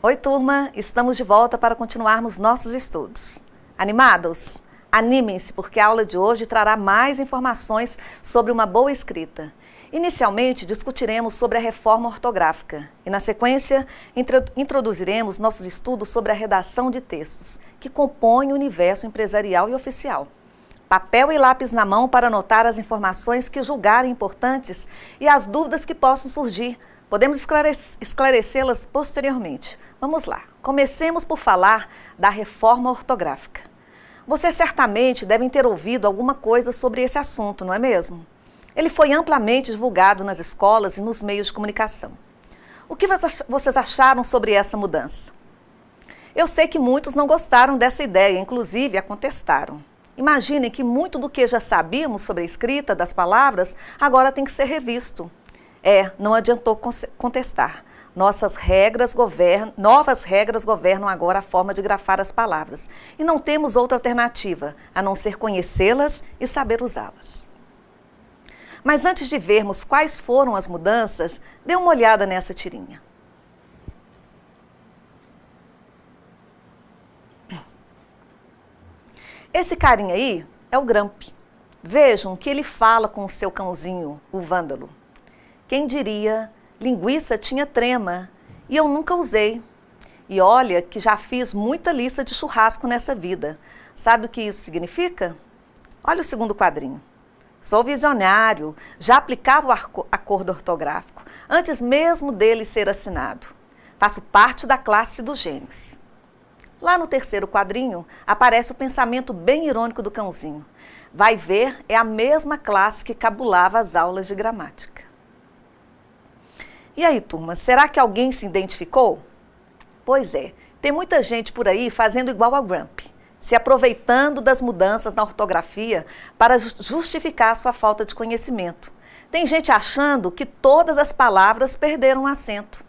Oi, turma! Estamos de volta para continuarmos nossos estudos. Animados? Animem-se, porque a aula de hoje trará mais informações sobre uma boa escrita. Inicialmente, discutiremos sobre a reforma ortográfica e, na sequência, introduziremos nossos estudos sobre a redação de textos, que compõem o universo empresarial e oficial. Papel e lápis na mão para anotar as informações que julgarem importantes e as dúvidas que possam surgir. Podemos esclarecê-las posteriormente. Vamos lá. Comecemos por falar da reforma ortográfica. Vocês certamente devem ter ouvido alguma coisa sobre esse assunto, não é mesmo? Ele foi amplamente divulgado nas escolas e nos meios de comunicação. O que vocês acharam sobre essa mudança? Eu sei que muitos não gostaram dessa ideia, inclusive a contestaram. Imaginem que muito do que já sabíamos sobre a escrita das palavras agora tem que ser revisto. Não adiantou contestar. Novas regras governam agora a forma de grafar as palavras. E não temos outra alternativa, a não ser conhecê-las e saber usá-las. Mas antes de vermos quais foram as mudanças, dê uma olhada nessa tirinha. Esse carinha aí é o Grump. Vejam que ele fala com o seu cãozinho, o Vândalo. Quem diria, linguiça tinha trema e eu nunca usei. E olha que já fiz muita lista de churrasco nessa vida. Sabe o que isso significa? Olha o segundo quadrinho. Sou visionário, já aplicava o acordo ortográfico, antes mesmo dele ser assinado. Faço parte da classe dos gênios. Lá no terceiro quadrinho, aparece o pensamento bem irônico do cãozinho. Vai ver, é a mesma classe que cabulava as aulas de gramática. E aí, turma, será que alguém se identificou? Pois é, tem muita gente por aí fazendo igual ao Grump, se aproveitando das mudanças na ortografia para justificar sua falta de conhecimento. Tem gente achando que todas as palavras perderam acento.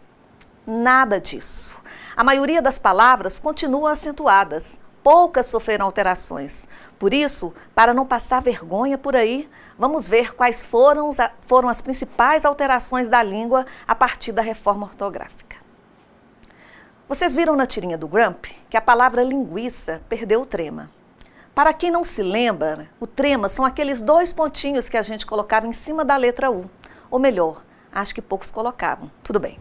Nada disso. A maioria das palavras continuam acentuadas, poucas sofreram alterações. Por isso, para não passar vergonha por aí, vamos ver quais foram as principais alterações da língua a partir da reforma ortográfica. Vocês viram na tirinha do Grump que a palavra linguiça perdeu o trema. Para quem não se lembra, o trema são aqueles dois pontinhos que a gente colocava em cima da letra U. Ou melhor, acho que poucos colocavam. Tudo bem.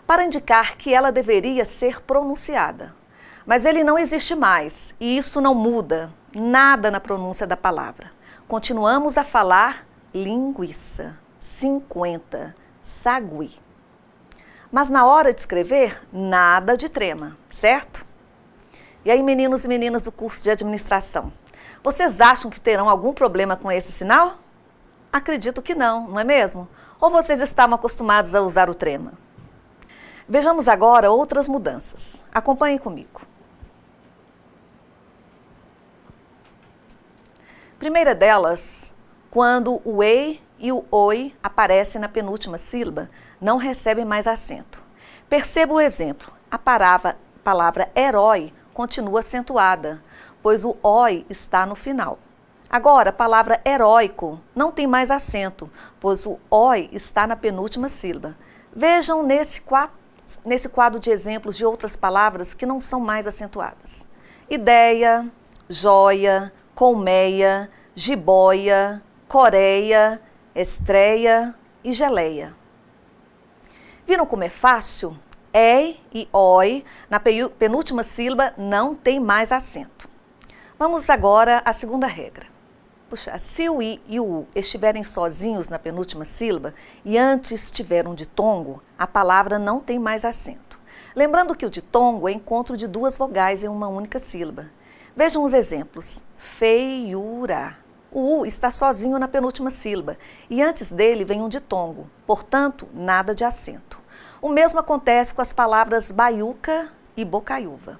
Para indicar que ela deveria ser pronunciada. Mas ele não existe mais e isso não muda nada na pronúncia da palavra. Continuamos a falar linguiça, 50, sagui. Mas na hora de escrever, nada de trema, certo? E aí, meninos e meninas do curso de administração, vocês acham que terão algum problema com esse sinal? Acredito que não, não é mesmo? Ou vocês estavam acostumados a usar o trema? Vejamos agora outras mudanças. Acompanhem comigo. Primeira delas, quando o ei e o oi aparecem na penúltima sílaba, não recebem mais acento. Perceba o exemplo. A palavra herói continua acentuada, pois o oi está no final. Agora, a palavra heróico não tem mais acento, pois o oi está na penúltima sílaba. Vejam nesse quadro de exemplos de outras palavras que não são mais acentuadas. Ideia, joia, colmeia, jiboia, coreia, estreia e geleia. Viram como é fácil? E e oi, na penúltima sílaba, não tem mais acento. Vamos agora à segunda regra. Puxa, se o i e o u estiverem sozinhos na penúltima sílaba e antes tiver um ditongo, a palavra não tem mais acento. Lembrando que o ditongo é encontro de duas vogais em uma única sílaba. Vejam os exemplos. Feiura. O U está sozinho na penúltima sílaba e antes dele vem um ditongo, portanto, nada de acento. O mesmo acontece com as palavras baiuca e bocaiúva.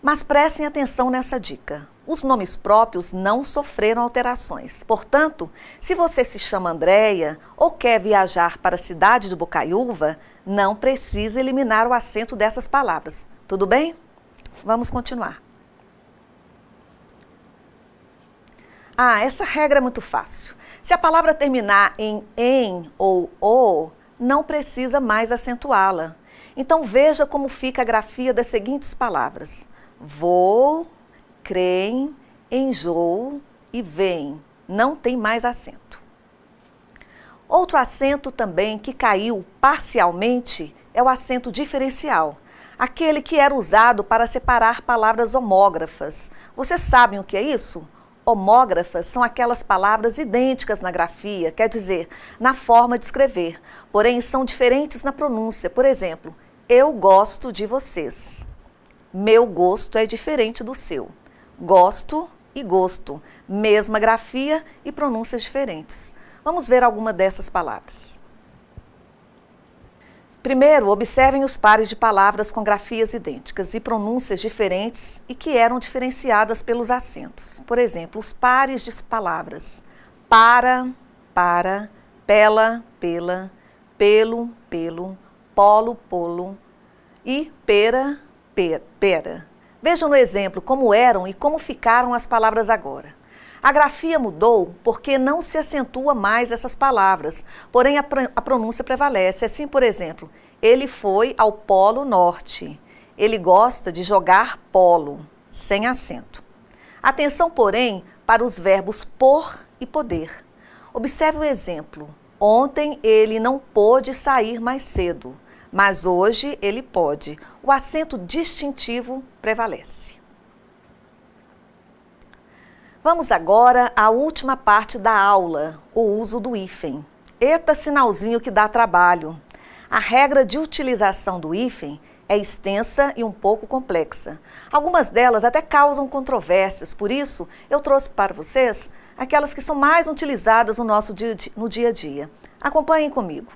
Mas prestem atenção nessa dica. Os nomes próprios não sofreram alterações. Portanto, se você se chama Andréia ou quer viajar para a cidade de Bocaiúva, não precisa eliminar o acento dessas palavras. Tudo bem? Vamos continuar. Essa regra é muito fácil. Se a palavra terminar em ou o, não precisa mais acentuá-la. Então veja como fica a grafia das seguintes palavras: vou, creem, enjoo e vêm. Não tem mais acento. Outro acento também que caiu parcialmente é o acento diferencial, aquele que era usado para separar palavras homógrafas. Vocês sabem o que é isso? Homógrafas são aquelas palavras idênticas na grafia, quer dizer, na forma de escrever, porém são diferentes na pronúncia. Por exemplo, eu gosto de vocês. Meu gosto é diferente do seu. Gosto e gosto, mesma grafia e pronúncias diferentes. Vamos ver alguma dessas palavras. Primeiro, observem os pares de palavras com grafias idênticas e pronúncias diferentes e que eram diferenciadas pelos acentos. Por exemplo, os pares de palavras para, pela, pela, pelo, pelo, polo, polo e pera, pera. Vejam no exemplo como eram e como ficaram as palavras agora. A grafia mudou porque não se acentua mais essas palavras, porém a pronúncia prevalece. Assim, por exemplo, ele foi ao Polo Norte. Ele gosta de jogar polo, sem acento. Atenção, porém, para os verbos por e poder. Observe o exemplo. Ontem ele não pôde sair mais cedo, mas hoje ele pode. O acento distintivo prevalece. Vamos agora à última parte da aula, o uso do hífen. Eita sinalzinho que dá trabalho. A regra de utilização do hífen é extensa e um pouco complexa. Algumas delas até causam controvérsias, por isso eu trouxe para vocês aquelas que são mais utilizadas no dia a dia. Acompanhem comigo.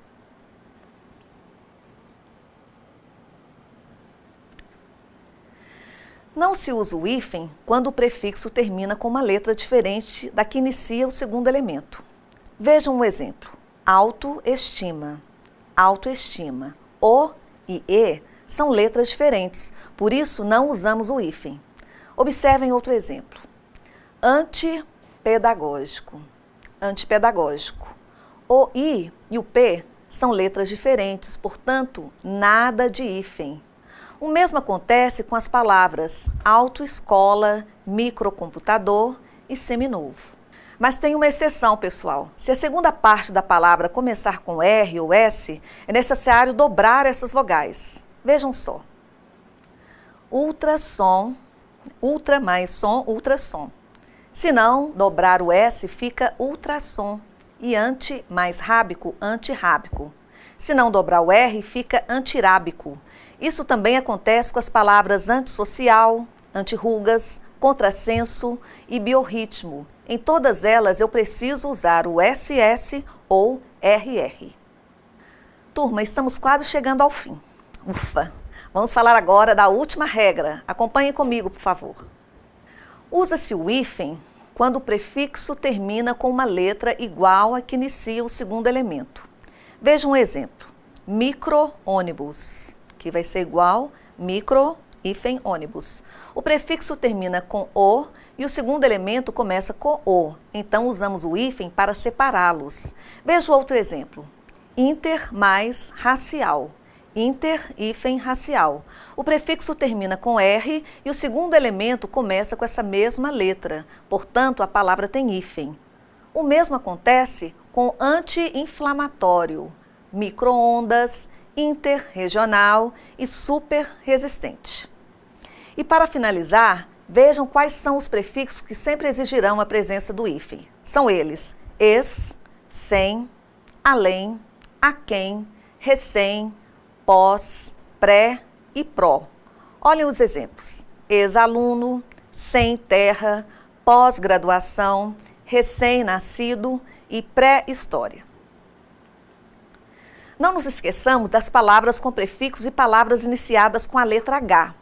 Não se usa o hífen quando o prefixo termina com uma letra diferente da que inicia o segundo elemento. Vejam um exemplo. Autoestima. Autoestima. O e E são letras diferentes, por isso não usamos o hífen. Observem outro exemplo. Antipedagógico. Antipedagógico. O I e o P são letras diferentes, portanto, nada de hífen. O mesmo acontece com as palavras autoescola, microcomputador e seminovo. Mas tem uma exceção, pessoal. Se a segunda parte da palavra começar com R ou S, é necessário dobrar essas vogais. Vejam só. Ultrassom, ultra mais som, ultrassom. Se não dobrar o S, fica ultrassom. E anti mais rábico, antirrábico. Se não dobrar o R, fica antirábico. Isso também acontece com as palavras antissocial, antirrugas, contrassenso e biorritmo. Em todas elas eu preciso usar o SS ou RR. Turma, estamos quase chegando ao fim. Ufa! Vamos falar agora da última regra. Acompanhem comigo, por favor. Usa-se o hífen quando o prefixo termina com uma letra igual à que inicia o segundo elemento. Veja um exemplo. Micro-ônibus, que vai ser igual micro, hífen, ônibus. O prefixo termina com O e o segundo elemento começa com O. Então, usamos o hífen para separá-los. Veja outro exemplo. Inter mais racial. Inter, hífen, racial. O prefixo termina com R e o segundo elemento começa com essa mesma letra. Portanto, a palavra tem hífen. O mesmo acontece com anti-inflamatório, micro-ondas, interregional e super-resistente. E para finalizar, vejam quais são os prefixos que sempre exigirão a presença do hífen. São eles: ex, sem, além, aquém, recém, pós, pré e pró. Olhem os exemplos: ex-aluno, sem terra, pós-graduação, recém-nascido e pré-história. Não nos esqueçamos das palavras com prefixos e palavras iniciadas com a letra H.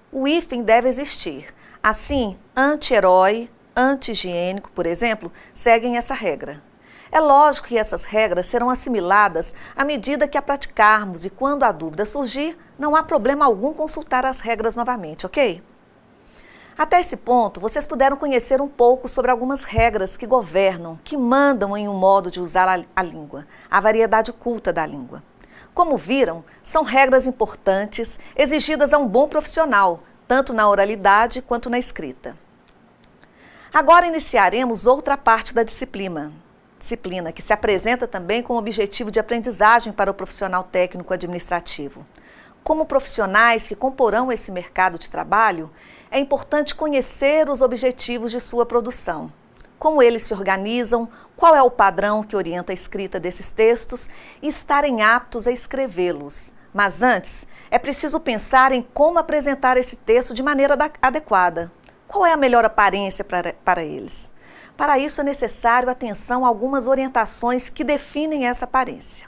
O hífen deve existir. Assim, anti-herói, anti-higiênico, por exemplo, seguem essa regra. É lógico que essas regras serão assimiladas à medida que a praticarmos e quando a dúvida surgir, não há problema algum consultar as regras novamente, ok? Até esse ponto, vocês puderam conhecer um pouco sobre algumas regras que governam, que mandam em um modo de usar a língua, a variedade culta da língua. Como viram, são regras importantes exigidas a um bom profissional, tanto na oralidade quanto na escrita. Agora iniciaremos outra parte da disciplina que se apresenta também com o objetivo de aprendizagem para o profissional técnico administrativo. Como profissionais que comporão esse mercado de trabalho, é importante conhecer os objetivos de sua produção, como eles se organizam, qual é o padrão que orienta a escrita desses textos e estarem aptos a escrevê-los. Mas antes, é preciso pensar em como apresentar esse texto de maneira adequada. Qual é a melhor aparência para eles? Para isso é necessário atenção a algumas orientações que definem essa aparência.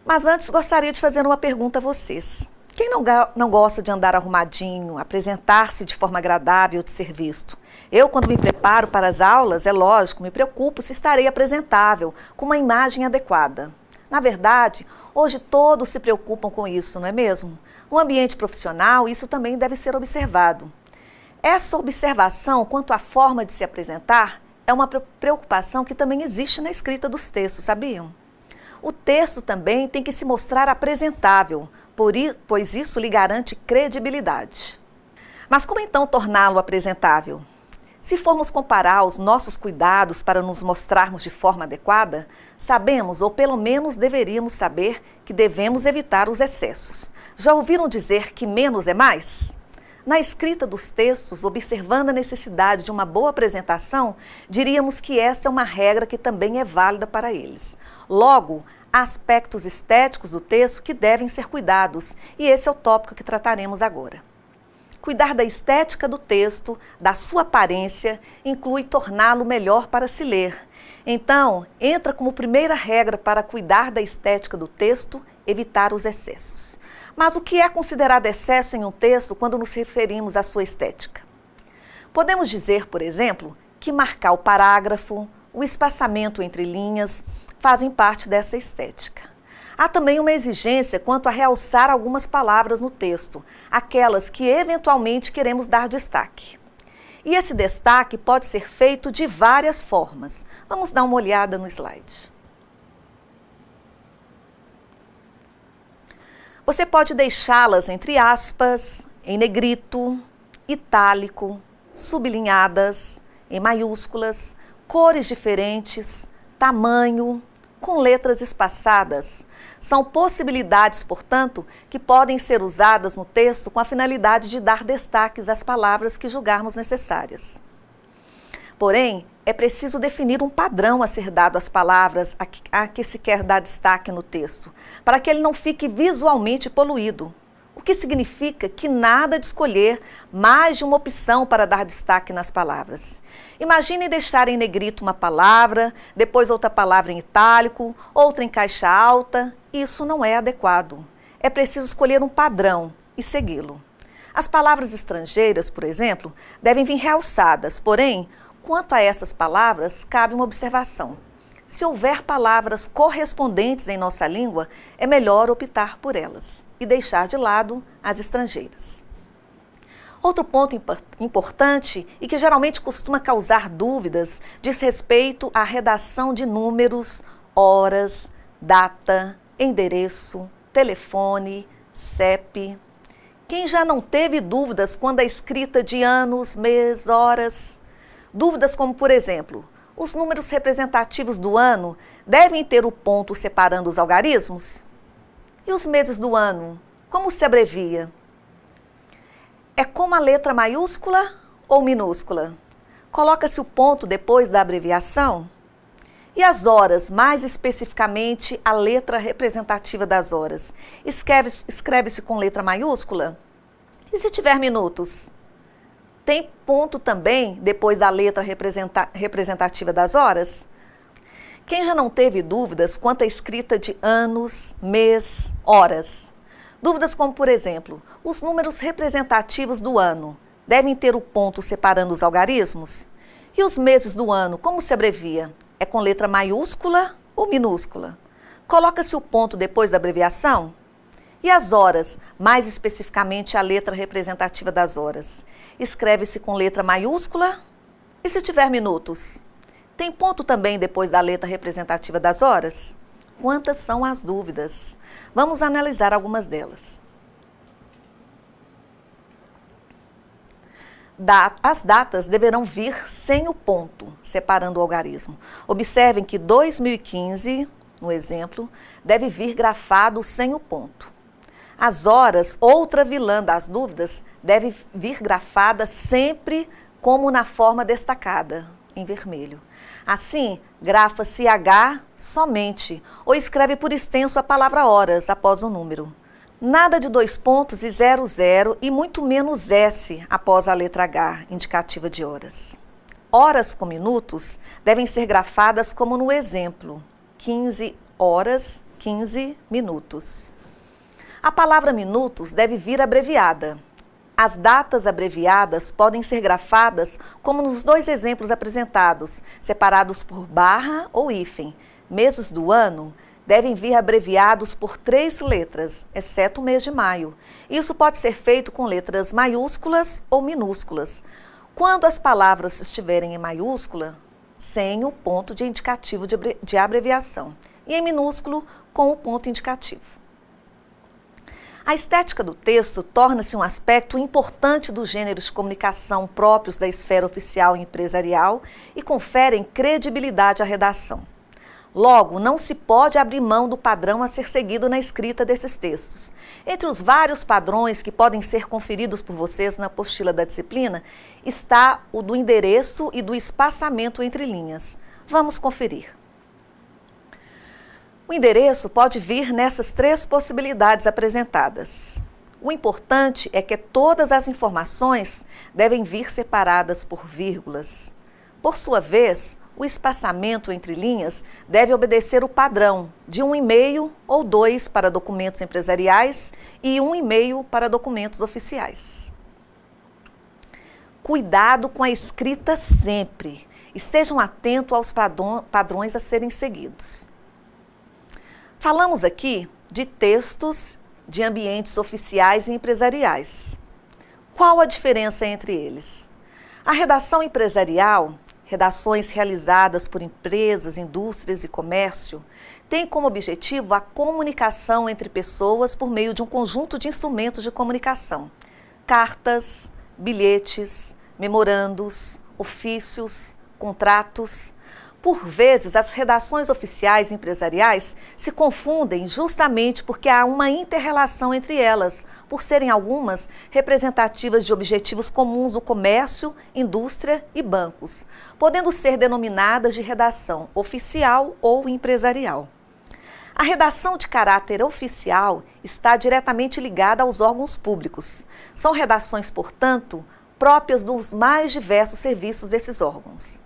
Mas antes gostaria de fazer uma pergunta a vocês. Quem não gosta de andar arrumadinho, apresentar-se de forma agradável de ser visto? Eu, quando me preparo para as aulas, é lógico, me preocupo se estarei apresentável, com uma imagem adequada. Na verdade, hoje todos se preocupam com isso, não é mesmo? No ambiente profissional, isso também deve ser observado. Essa observação quanto à forma de se apresentar é uma preocupação que também existe na escrita dos textos, sabiam? O texto também tem que se mostrar apresentável, pois isso lhe garante credibilidade. Mas como então torná-lo apresentável? Se formos comparar os nossos cuidados para nos mostrarmos de forma adequada, sabemos, ou pelo menos deveríamos saber, que devemos evitar os excessos. Já ouviram dizer que menos é mais? Na escrita dos textos, observando a necessidade de uma boa apresentação, diríamos que esta é uma regra que também é válida para eles. Logo, há aspectos estéticos do texto que devem ser cuidados, e esse é o tópico que trataremos agora. Cuidar da estética do texto, da sua aparência, inclui torná-lo melhor para se ler. Então, entra como primeira regra para cuidar da estética do texto, evitar os excessos. Mas o que é considerado excesso em um texto quando nos referimos à sua estética? Podemos dizer, por exemplo, que marcar o parágrafo, o espaçamento entre linhas, fazem parte dessa estética. Há também uma exigência quanto a realçar algumas palavras no texto, aquelas que eventualmente queremos dar destaque. E esse destaque pode ser feito de várias formas. Vamos dar uma olhada no slide. Você pode deixá-las entre aspas, em negrito, itálico, sublinhadas, em maiúsculas, cores diferentes, tamanho, com letras espaçadas. São possibilidades, portanto, que podem ser usadas no texto com a finalidade de dar destaques às palavras que julgarmos necessárias. Porém, é preciso definir um padrão a ser dado às palavras a que se quer dar destaque no texto, para que ele não fique visualmente poluído. O que significa que nada de escolher mais de uma opção para dar destaque nas palavras. Imagine deixar em negrito uma palavra, depois outra palavra em itálico, outra em caixa alta. Isso não é adequado. É preciso escolher um padrão e segui-lo. As palavras estrangeiras, por exemplo, devem vir realçadas, porém, quanto a essas palavras, cabe uma observação. Se houver palavras correspondentes em nossa língua, é melhor optar por elas e deixar de lado as estrangeiras. Outro ponto importante e que geralmente costuma causar dúvidas diz respeito à redação de números, horas, data, endereço, telefone, CEP. Quem já não teve dúvidas quando a escrita de anos, mês, horas? Dúvidas como, por exemplo, os números representativos do ano devem ter o ponto separando os algarismos? E os meses do ano, como se abrevia? É com a letra maiúscula ou minúscula? Coloca-se o ponto depois da abreviação? E as horas, mais especificamente a letra representativa das horas, escreve-se com letra maiúscula? E se tiver minutos? Tem ponto também depois da letra representativa das horas? Quem já não teve dúvidas quanto à escrita de anos, mês, horas? Dúvidas como, por exemplo, os números representativos do ano devem ter o ponto separando os algarismos? E os meses do ano, como se abrevia? É com letra maiúscula ou minúscula? Coloca-se o ponto depois da abreviação? E as horas, mais especificamente a letra representativa das horas? Escreve-se com letra maiúscula? E se tiver minutos? Tem ponto também depois da letra representativa das horas? quantas são as dúvidas. Vamos analisar algumas delas. As datas deverão vir sem o ponto, separando o algarismo. Observem que 2015, no exemplo, deve vir grafado sem o ponto. As horas, outra vilã das dúvidas, deve vir grafada sempre como na forma destacada, em vermelho. Assim, grafa-se H somente, ou escreve por extenso a palavra horas após o número. Nada de 2 pontos e 00 e muito menos S após a letra H, indicativa de horas. Horas com minutos devem ser grafadas como no exemplo, 15 horas, 15 minutos. A palavra minutos deve vir abreviada. As datas abreviadas podem ser grafadas como nos 2 exemplos apresentados, separados por barra ou hífen. Meses do ano devem vir abreviados por 3 letras, exceto o mês de maio. Isso pode ser feito com letras maiúsculas ou minúsculas. Quando as palavras estiverem em maiúscula, sem o ponto de indicativo de abreviação, e em minúsculo, com o ponto indicativo. A estética do texto torna-se um aspecto importante dos gêneros de comunicação próprios da esfera oficial e empresarial e conferem credibilidade à redação. Logo, não se pode abrir mão do padrão a ser seguido na escrita desses textos. Entre os vários padrões que podem ser conferidos por vocês na apostila da disciplina, está o do endereço e do espaçamento entre linhas. Vamos conferir. O endereço pode vir nessas 3 possibilidades apresentadas. O importante é que todas as informações devem vir separadas por vírgulas. Por sua vez, o espaçamento entre linhas deve obedecer o padrão de 1,5 ou 2 para documentos empresariais e 1,5 para documentos oficiais. Cuidado com a escrita sempre. Estejam atentos aos padrões a serem seguidos. Falamos aqui de textos de ambientes oficiais e empresariais. Qual a diferença entre eles? A redação empresarial, redações realizadas por empresas, indústrias e comércio, tem como objetivo a comunicação entre pessoas por meio de um conjunto de instrumentos de comunicação: cartas, bilhetes, memorandos, ofícios, contratos. Por vezes, as redações oficiais e empresariais se confundem justamente porque há uma inter-relação entre elas, por serem algumas representativas de objetivos comuns do comércio, indústria e bancos, podendo ser denominadas de redação oficial ou empresarial. A redação de caráter oficial está diretamente ligada aos órgãos públicos. São redações, portanto, próprias dos mais diversos serviços desses órgãos.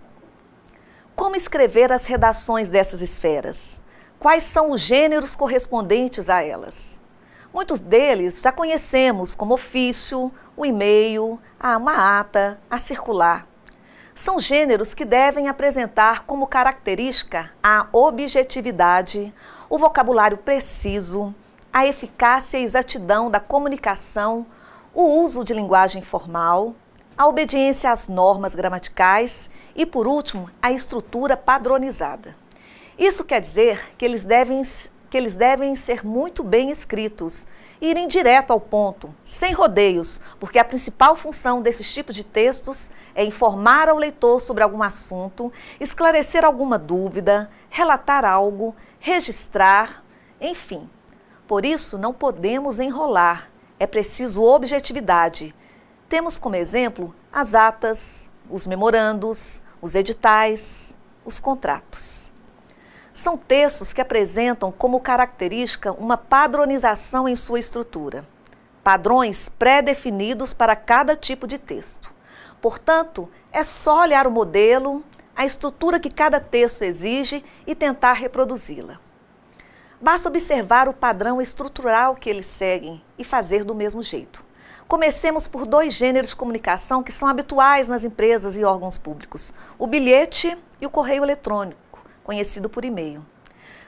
Como escrever as redações dessas esferas? Quais são os gêneros correspondentes a elas? Muitos deles já conhecemos, como ofício, o e-mail, uma ata, a circular. São gêneros que devem apresentar como característica a objetividade, o vocabulário preciso, a eficácia e exatidão da comunicação, o uso de linguagem formal, a obediência às normas gramaticais e, por último, a estrutura padronizada. Isso quer dizer que eles devem ser muito bem escritos e irem direto ao ponto, sem rodeios, porque a principal função desses tipos de textos é informar ao leitor sobre algum assunto, esclarecer alguma dúvida, relatar algo, registrar, enfim. Por isso, não podemos enrolar, é preciso objetividade. Temos como exemplo as atas, os memorandos, os editais, os contratos. São textos que apresentam como característica uma padronização em sua estrutura, padrões pré-definidos para cada tipo de texto. Portanto, é só olhar o modelo, a estrutura que cada texto exige e tentar reproduzi-la. Basta observar o padrão estrutural que eles seguem e fazer do mesmo jeito. Comecemos por 2 gêneros de comunicação que são habituais nas empresas e órgãos públicos: o bilhete e o correio eletrônico, conhecido por e-mail.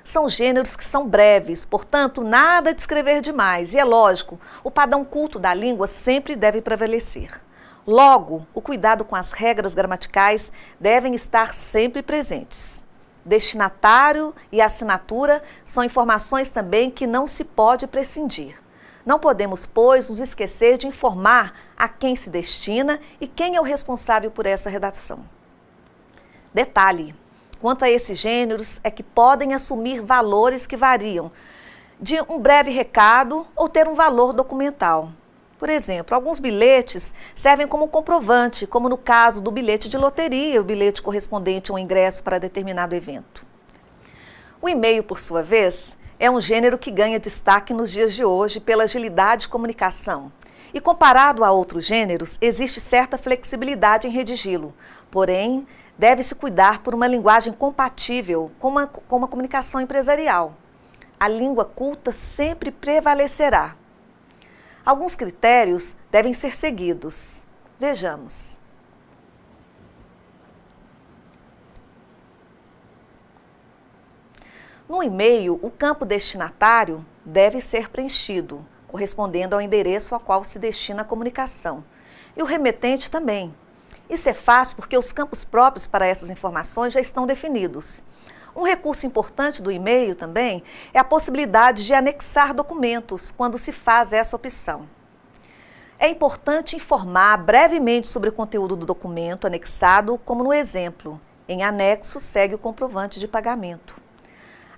São gêneros que são breves, portanto, nada de escrever demais. E é lógico, o padrão culto da língua sempre deve prevalecer. Logo, o cuidado com as regras gramaticais devem estar sempre presentes. destinatário e assinatura são informações também que não se pode prescindir. Não podemos, pois, nos esquecer de informar a quem se destina e quem é o responsável por essa redação. Detalhe, quanto a esses gêneros é que podem assumir valores que variam de um breve recado ou ter um valor documental. Por exemplo, alguns bilhetes servem como comprovante, como no caso do bilhete de loteria, o bilhete correspondente a um ingresso para determinado evento. O e-mail, por sua vez, é um gênero que ganha destaque nos dias de hoje pela agilidade de comunicação. E comparado a outros gêneros, existe certa flexibilidade em redigi-lo, porém, deve-se cuidar por uma linguagem compatível com uma comunicação empresarial. A língua culta sempre prevalecerá. Alguns critérios devem ser seguidos. Vejamos. No e-mail, o campo destinatário deve ser preenchido, correspondendo ao endereço ao qual se destina a comunicação. E o remetente também. Isso é fácil porque os campos próprios para essas informações já estão definidos. Um recurso importante do e-mail também é a possibilidade de anexar documentos quando se faz essa opção. É importante informar brevemente sobre o conteúdo do documento anexado, como no exemplo. Em anexo, segue o comprovante de pagamento.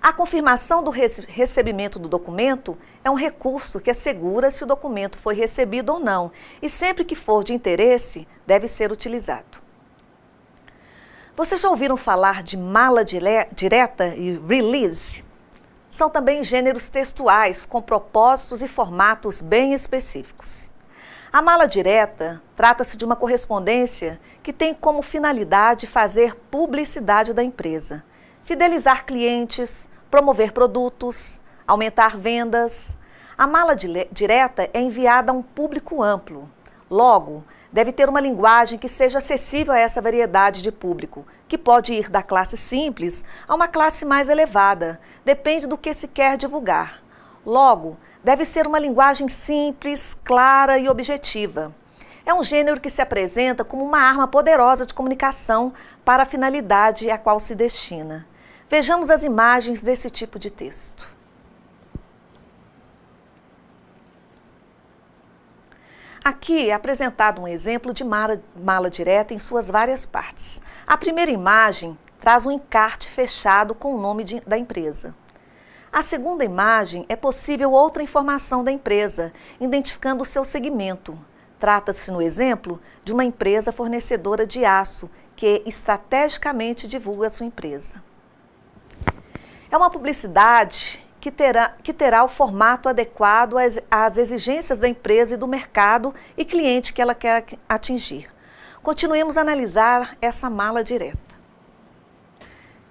A confirmação do recebimento do documento é um recurso que assegura se o documento foi recebido ou não e sempre que for de interesse, deve ser utilizado. Vocês já ouviram falar de mala direta e release? São também gêneros textuais com propósitos e formatos bem específicos. A mala direta trata-se de uma correspondência que tem como finalidade fazer publicidade da empresa, fidelizar clientes, promover produtos, aumentar vendas. A mala direta é enviada a um público amplo. Logo, deve ter uma linguagem que seja acessível a essa variedade de público, que pode ir da classe simples a uma classe mais elevada, depende do que se quer divulgar. Logo, deve ser uma linguagem simples, clara e objetiva. É um gênero que se apresenta como uma arma poderosa de comunicação para a finalidade a qual se destina. Vejamos as imagens desse tipo de texto. Aqui é apresentado um exemplo de mala direta em suas várias partes. A primeira imagem traz um encarte fechado com o nome da empresa. A segunda imagem é possível outra informação da empresa, identificando o seu segmento. Trata-se, no exemplo, de uma empresa fornecedora de aço, que estrategicamente divulga a sua empresa. É uma publicidade que terá o formato adequado às exigências da empresa e do mercado e cliente que ela quer atingir. Continuemos a analisar essa mala direta.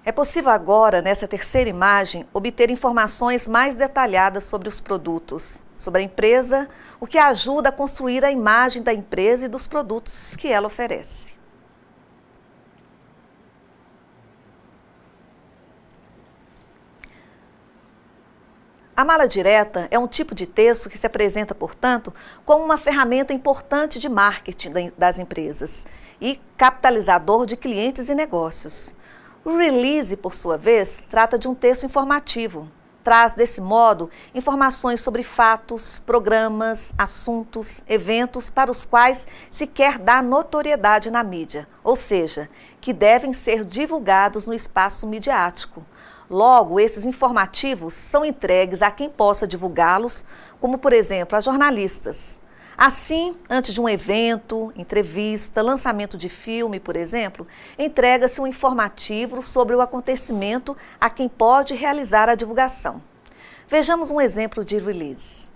É possível agora, nessa terceira imagem, obter informações mais detalhadas sobre os produtos, sobre a empresa, o que ajuda a construir a imagem da empresa e dos produtos que ela oferece. A mala direta é um tipo de texto que se apresenta, portanto, como uma ferramenta importante de marketing das empresas e capitalizador de clientes e negócios. O release, por sua vez, trata de um texto informativo. Traz, desse modo, informações sobre fatos, programas, assuntos, eventos para os quais se quer dar notoriedade na mídia, ou seja, que devem ser divulgados no espaço midiático. Logo, esses informativos são entregues a quem possa divulgá-los, como, por exemplo, a jornalistas. Assim, antes de um evento, entrevista, lançamento de filme, por exemplo, entrega-se um informativo sobre o acontecimento a quem pode realizar a divulgação. Vejamos um exemplo de release.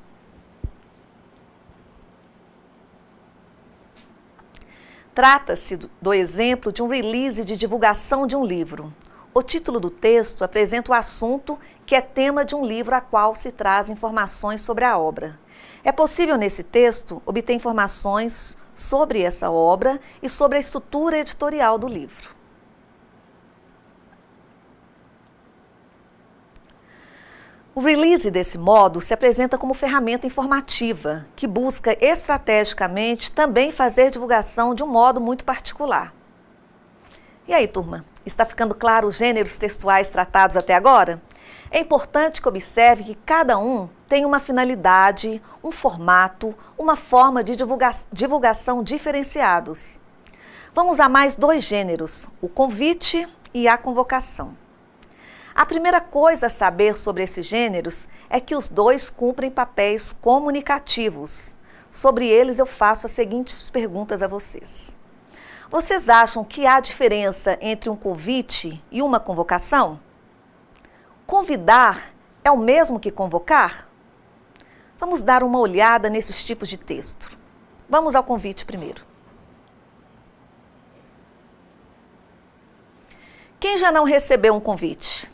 Trata-se do exemplo de um release de divulgação de um livro. O título do texto apresenta o assunto que é tema de um livro a qual se traz informações sobre a obra. É possível, nesse texto, obter informações sobre essa obra e sobre a estrutura editorial do livro. O release, desse modo, se apresenta como ferramenta informativa, que busca estrategicamente também fazer divulgação de um modo muito particular. E aí, turma, está ficando claro os gêneros textuais tratados até agora? É importante que observe que cada um tem uma finalidade, um formato, uma forma de divulgação diferenciados. Vamos a mais 2 gêneros, o convite e a convocação. A primeira coisa a saber sobre esses gêneros é que os 2 cumprem papéis comunicativos. Sobre eles eu faço as seguintes perguntas a vocês. Vocês acham que há diferença entre um convite e uma convocação? Convidar é o mesmo que convocar? Vamos dar uma olhada nesses tipos de texto. Vamos ao convite primeiro. Quem já não recebeu um convite?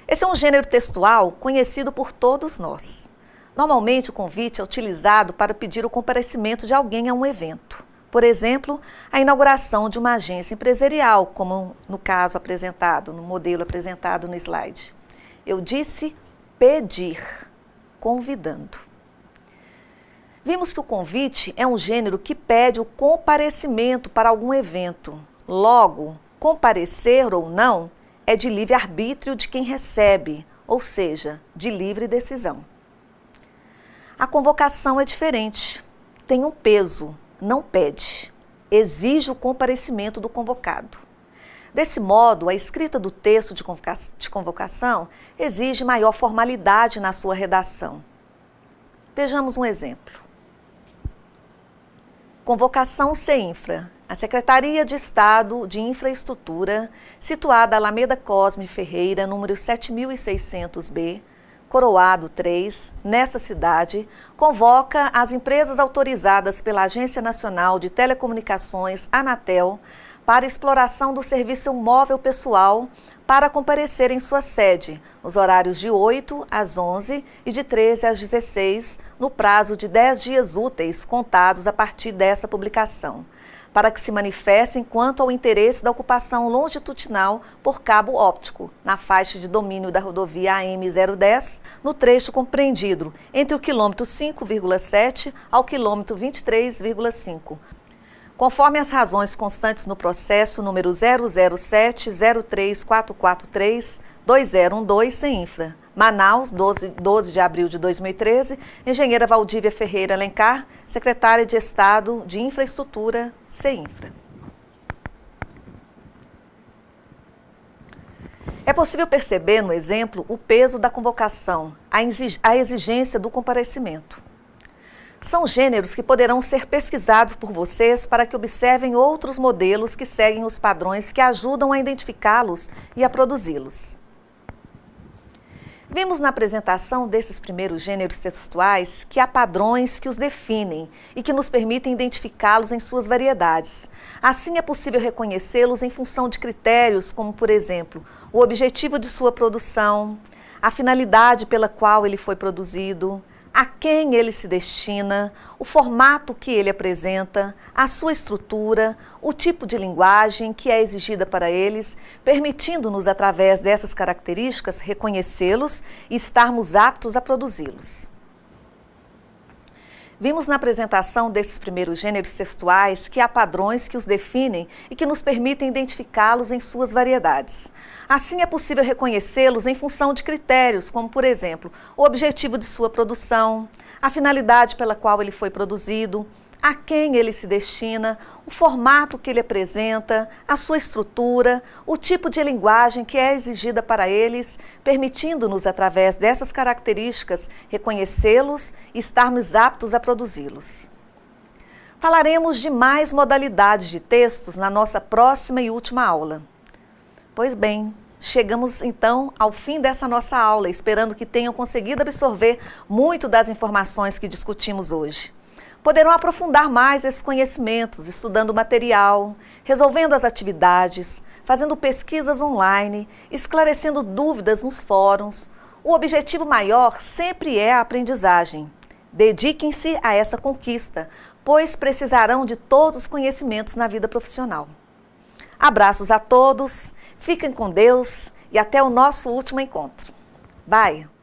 Esse é um gênero textual conhecido por todos nós. Normalmente, o convite é utilizado para pedir o comparecimento de alguém a um evento. Por exemplo, a inauguração de uma agência empresarial, como no caso apresentado, no modelo apresentado no slide. Eu disse pedir, convidando. Vimos que o convite é um gênero que pede o comparecimento para algum evento. Logo, comparecer ou não é de livre-arbítrio de quem recebe, ou seja, de livre decisão. A convocação é diferente, tem um peso, não pede, exige o comparecimento do convocado. Desse modo, a escrita do texto de convocação exige maior formalidade na sua redação. Vejamos um exemplo. Convocação CEINFRA, a Secretaria de Estado de Infraestrutura, situada Alameda Cosme Ferreira, número 7600B, Coroado 3, nessa cidade, convoca as empresas autorizadas pela Agência Nacional de Telecomunicações, Anatel, para exploração do serviço móvel pessoal para comparecer em sua sede, nos horários de 8 às 11 e de 13 às 16, no prazo de 10 dias úteis contados a partir dessa publicação, para que se manifestem quanto ao interesse da ocupação longitudinal por cabo óptico, na faixa de domínio da rodovia AM010, no trecho compreendido entre o quilômetro 5,7 ao quilômetro 23,5. Conforme as razões constantes no processo número 007-03443-2012 CEINFRA, Manaus, 12 de abril de 2013, engenheira Valdívia Ferreira Alencar, secretária de Estado de Infraestrutura, CEINFRA. É possível perceber no exemplo o peso da convocação, a exigência do comparecimento. São gêneros que poderão ser pesquisados por vocês para que observem outros modelos que seguem os padrões que ajudam a identificá-los e a produzi-los. Vimos na apresentação desses primeiros gêneros textuais que há padrões que os definem e que nos permitem identificá-los em suas variedades. Assim, é possível reconhecê-los em função de critérios como, por exemplo, o objetivo de sua produção, a finalidade pela qual ele foi produzido, a quem ele se destina, o formato que ele apresenta, a sua estrutura, o tipo de linguagem que é exigida para eles, permitindo-nos, através dessas características, reconhecê-los e estarmos aptos a produzi-los. Vimos na apresentação desses primeiros gêneros textuais que há padrões que os definem e que nos permitem identificá-los em suas variedades. Assim, é possível reconhecê-los em função de critérios, como, por exemplo, o objetivo de sua produção, a finalidade pela qual ele foi produzido, a quem ele se destina, o formato que ele apresenta, a sua estrutura, o tipo de linguagem que é exigida para eles, permitindo-nos, através dessas características, reconhecê-los e estarmos aptos a produzi-los. Falaremos de mais modalidades de textos na nossa próxima e última aula. Pois bem, chegamos então ao fim dessa nossa aula, esperando que tenham conseguido absorver muito das informações que discutimos hoje. Poderão aprofundar mais esses conhecimentos, estudando o material, resolvendo as atividades, fazendo pesquisas online, esclarecendo dúvidas nos fóruns. O objetivo maior sempre é a aprendizagem. Dediquem-se a essa conquista, pois precisarão de todos os conhecimentos na vida profissional. Abraços a todos, fiquem com Deus e até o nosso último encontro. Bye!